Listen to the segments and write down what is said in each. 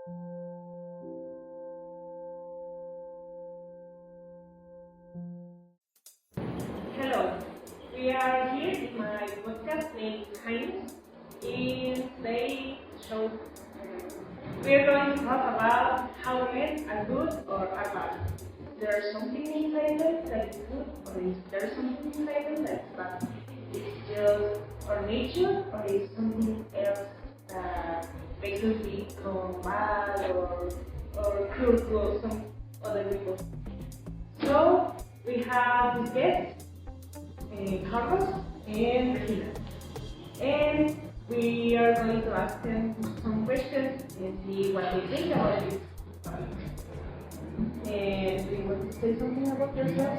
Hello, we are here in my podcast named Kindness. In today's show, we are going to talk about how men are good or are bad. There's something inside them that is good, or is there something inside them that's bad? It's just our nature, or is something else that makes us become bad or cruel to some other people? So we have this guest, Carlos and Regina, and we are going to ask them some questions and see what they think about this topic. And do you want to say something about yourself?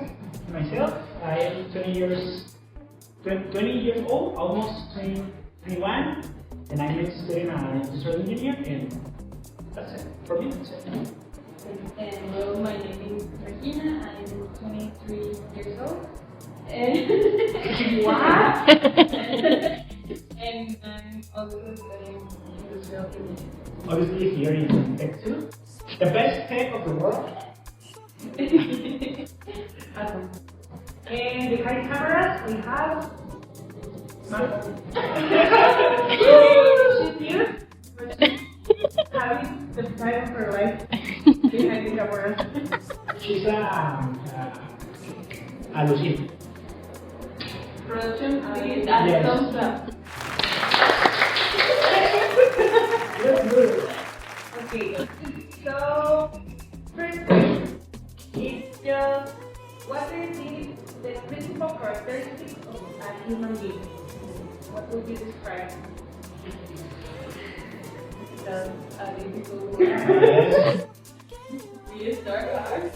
Myself, I am 20 years old, almost 21, and I'm studying an industrial engineer, and that's it. For me, that's it. And well, my name is Regina. I'm 23 years old. And What? and I'm also studying industrial engineering. Obviously, here in Hecho, the best tech of the world. Awesome. And behind cameras, we have Marco. She's here, but she's having the time of her life behind the camera. She's a Lucille. Production, please Yes. add thumbs up. Okay, so first question is just what is the principal characteristics of a human being? What would you describe? That's a difficult Yes. word. We start hard.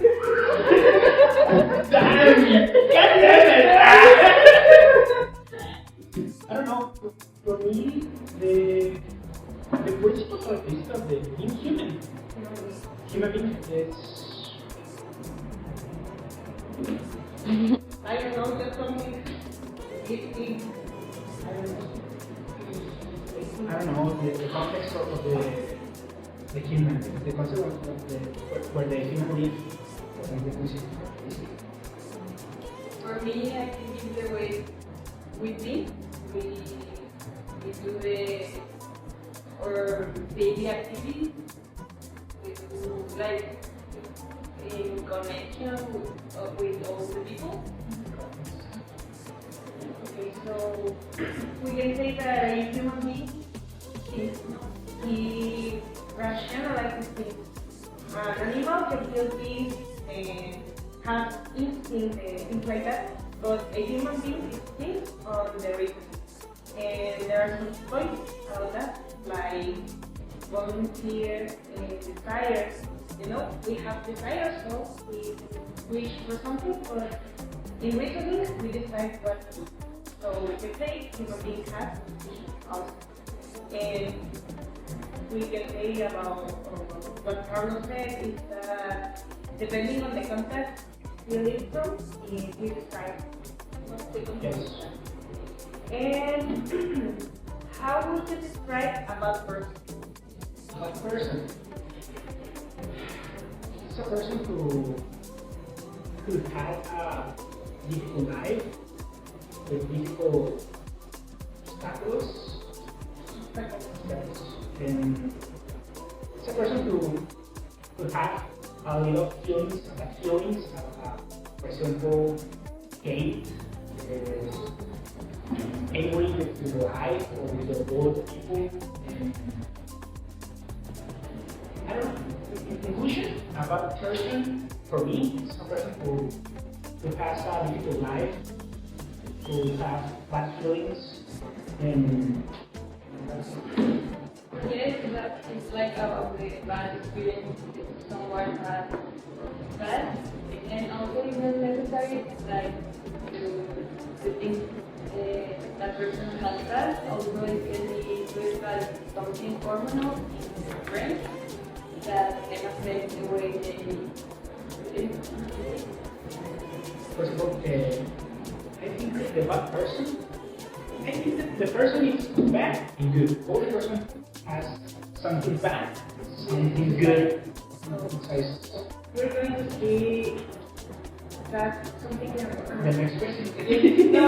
I don't know. For me, the principal characteristic of the being human being is I don't know, just something. I don't know the context of the human, the concept of the where the human being like the concept. For me, I think it's the way we think. We do our daily activities. We do like in connection with all the people. Okay, so we can say that a human being is he rationalizes things. An animal can feel things and have instinct and things like that, but a human being is thinks on the reason. And there are some points about that, like volunteer and desires. You know, we have desires, so we wish for something, but in reasoning we decide what to do. So we can say human beings have also. And we can say about what Carlos said is that depending on the context we live from, we describe what's the context. Yes. And how would you describe a bad person? What person? It's a person who had a difficult life with difficult obstacles, and it's a person who had a little feelings, for example, hate, angry with the life or with the world people. And I don't know. In conclusion, a bad person for me is a person who has a difficult life, who has bad feelings, and that's it. Yes, that is like about the bad experience that someone has bad, and also it's not necessary like to think that person has bad. Also, it can be with like something hormonal in the brain that can affect the way they live. First of all, I think that the bad person, I think that the person is bad and good. All the person has something bad, something good. So We're going to see that something the next question. no,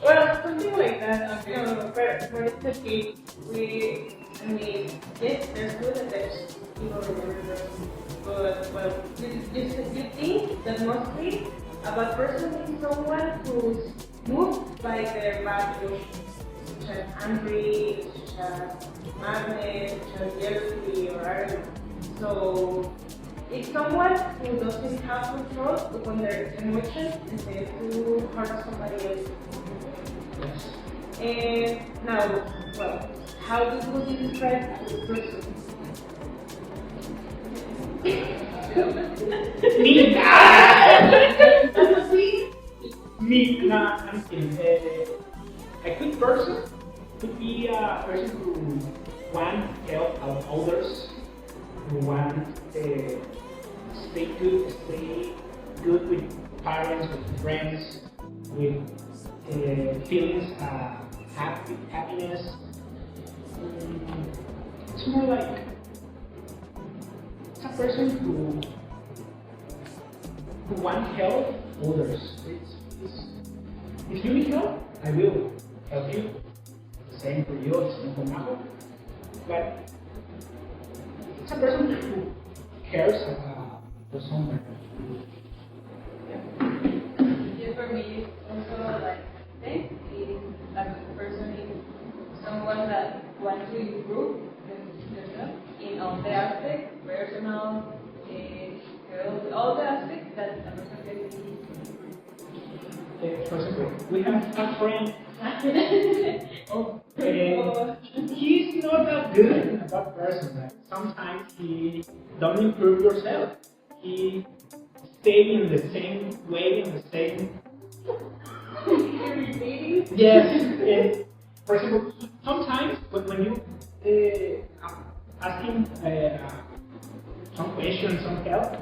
well, something like that. No, but it's okay. I mean, yes, there's good and there's evil in the but, well, you think that mostly a bad person is someone who's moved by their bad emotions, such as angry, such as madness, such as jealousy, or I don't know. So, it's someone who doesn't have control over their emotions and they do hurt somebody else. And now, well, how would you describe this person? Me? Me? Nah, I'm kidding. A good person could be a person who want help out others, who want stay good with parents, with friends, with feelings, happiness. It's more like it's a person who wants help others. If you need help, I will help you. The same for you, the same for Majo. But it's a person who cares about someone. Yeah, for me, it's also like think a good person is someone that wants to improve themselves in all the aspects, personal, health, all the aspects that a person can be. For example, we have a friend. He's not that good about person. Right? Sometimes he don't improve yourself. He stay in the same way, in the same. Yes. For example, sometimes when you ask him some questions, some help,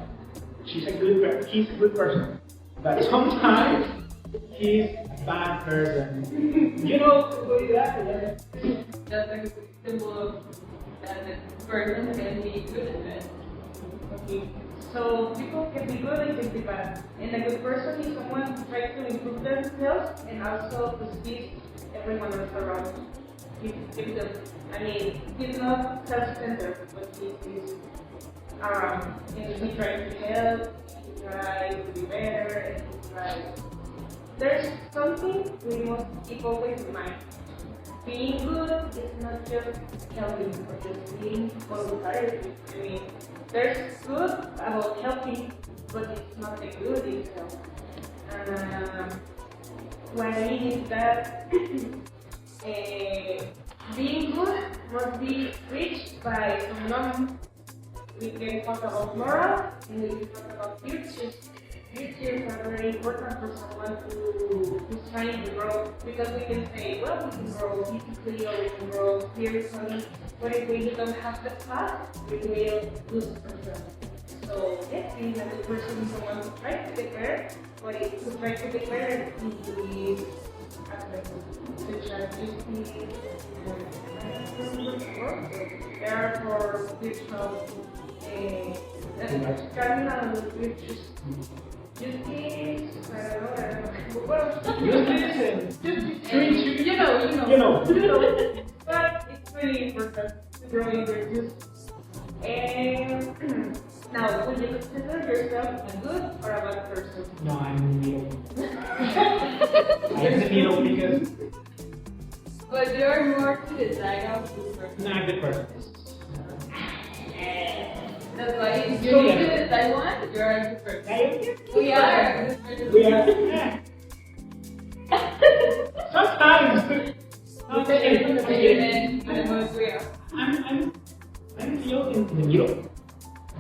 he's a good person. But sometimes he's a bad person. You know who is that? Yeah. Just a simple that the person can be good and bad. Okay. So people can be good and can be bad. And a good person is someone who tries to improve themselves and also to see everyone else around. Give them. I mean, he's not self-centered, but he is around. And he tries to help, he tries to be better, and he tries. There's something we must keep always in mind. Being good is not just helping or just being voluntary. I mean, there's good about helping, but it's not the good itself. What I mean is that being good must be reached by someone. We can talk about moral and we can talk about virtues. Virtues are very important for someone who's trying to grow, because we can say, well, we can grow physically or we can grow spiritually, but if we don't have the path, we will lose ourselves. So yes, being a good person is someone who tries to get better, but who tries to get better in these aspects, such as justice, therefore spiritual, cardinal virtues. Justice, I don't know. Well, justice, you know. But it's really important to grow in virtues. And now, would you consider yourself a good or a bad person? No, I'm in the middle. I'm in the middle because. But you're more to the side of good person. Not a good person. That's why if you need to decide one, you're a good person. We are. We are. Sometimes. Okay, from the beginning, for the most we are. I'm still in the middle,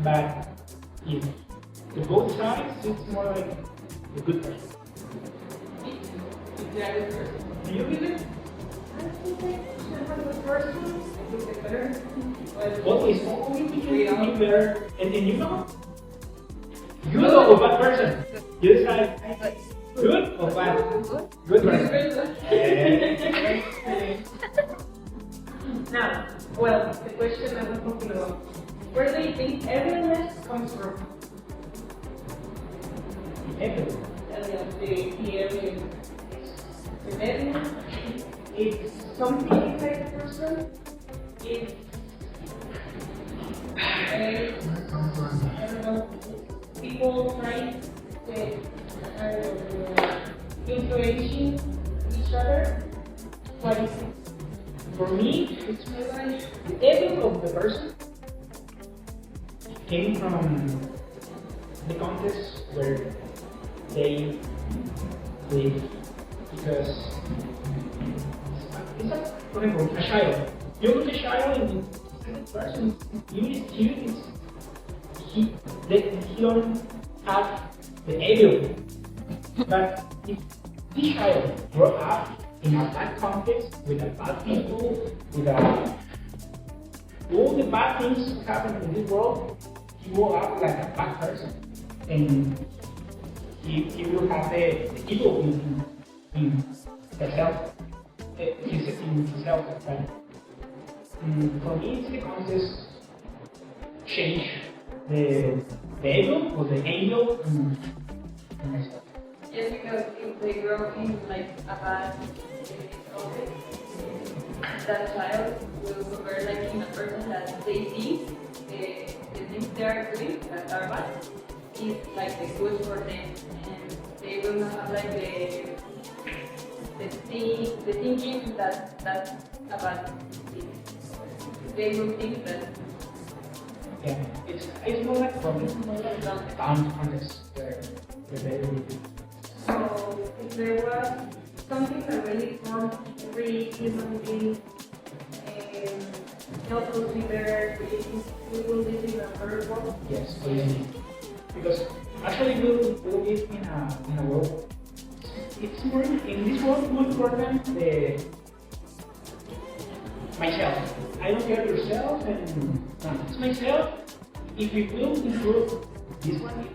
but if to both sides, it's more like a good person. Me too. If you're a good person. Do you believe it? I think I'm a good person. I think it's better. Well, it's only because you better, and you know, good or bad person. You decide good or bad. Good person. Now, well, the question I was talking about. Where do you think everyone's comes from? Everyone. The alien. The alien. It's something inside the person. It's I don't know. People trying to influence each other. What is it? For me, it's more like the ego of the person came from the context where they live. Because it's like, for example, a child. You look at a child and the person, he don't have the ego. But if this child grew up in a bad context, with a bad people, with all the bad things happen in this world, he will act like a bad person. And he will have the evil in himself. Right? For me, it's the context change the ego or the angel in myself. Just because if they grow in like a bad context, that child will convert like in a person that they see the things they are doing that are bad is like the good for them, and they will not have like the thinking that that's a bad thing. They will think that. Yeah, it's more like from down context where they will be. So if there was something that really formed every human being and help us be better, we will live in a better world. Yes, please. Because actually we live in a world. It's more in this world more important the myself. I don't care yourself and no, it's myself. If we will improve this one,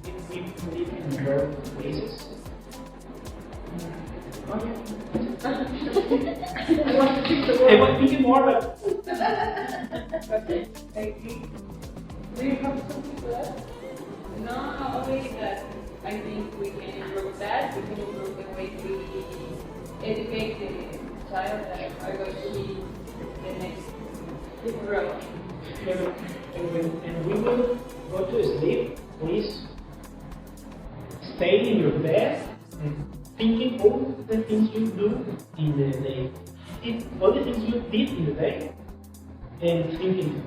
if we live in better places. Okay. I was thinking more, but Okay, thank you. Do you have something to add? No, only that I think we can improve that. We can improve the way we educate the child that are going to be the next grow. and we will go to sleep. Please stay in your bed and thinking all the things you do in the day. All the things you did in the day, and thinking,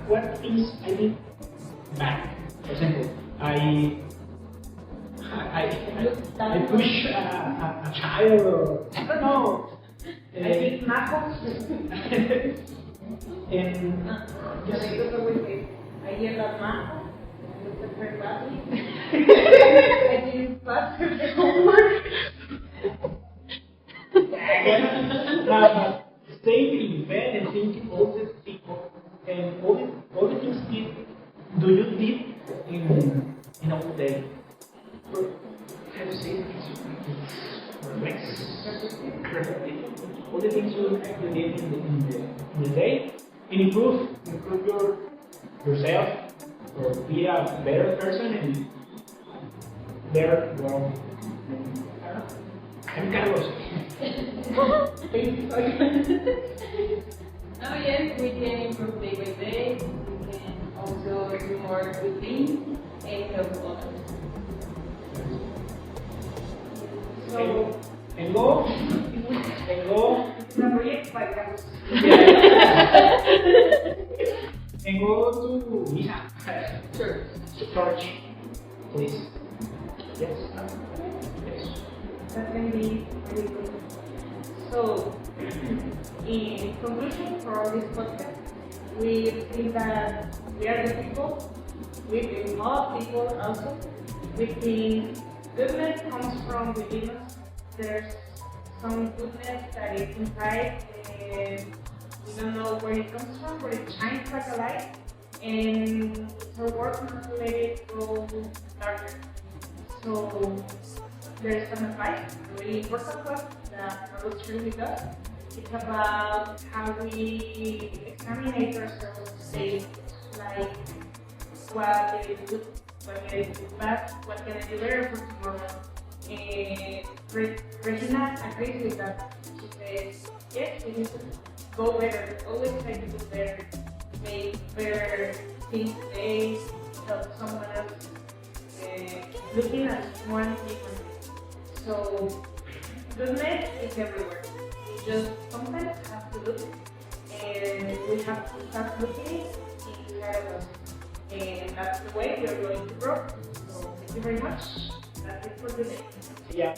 what things I did bad. For example, I push a child, or I don't know. I did knuckles. And Just ayer las manos, I looked at her body. I didn't pass her homework. but staying in bed and thinking all the people and all the things do you did in a whole day. How to say reflective. All the things you did in the day and improve yourself or be a better person and better world. I'm Carlos. Now, yes, we can improve day by day. We can also do more good things and help others. So, And go. una proyecto para Carlos. And go to Misa. Sure. Church, please. Yes. Yes. That can be really good. So, in conclusion for all this podcast, we think that we are the people. We think all people also. We think goodness comes from within us. There's some goodness that is inside, and we don't know where it comes from, but it shines like a light. And it's our work not to let it go darker. So there's an advice, a really important one that I will share with us. It's about how we examine ourselves daily. like what did I do, what did I do bad, what can I do better for tomorrow. Regina agrees with that. She says, yes, we need to go better, always try to do better, make better things today, help someone else, looking at one differently. So, goodness is everywhere. We just sometimes have to look, and we have to start looking inside of us. And that's the way we are going to grow. So, thank you very much. That's it for today. Yeah.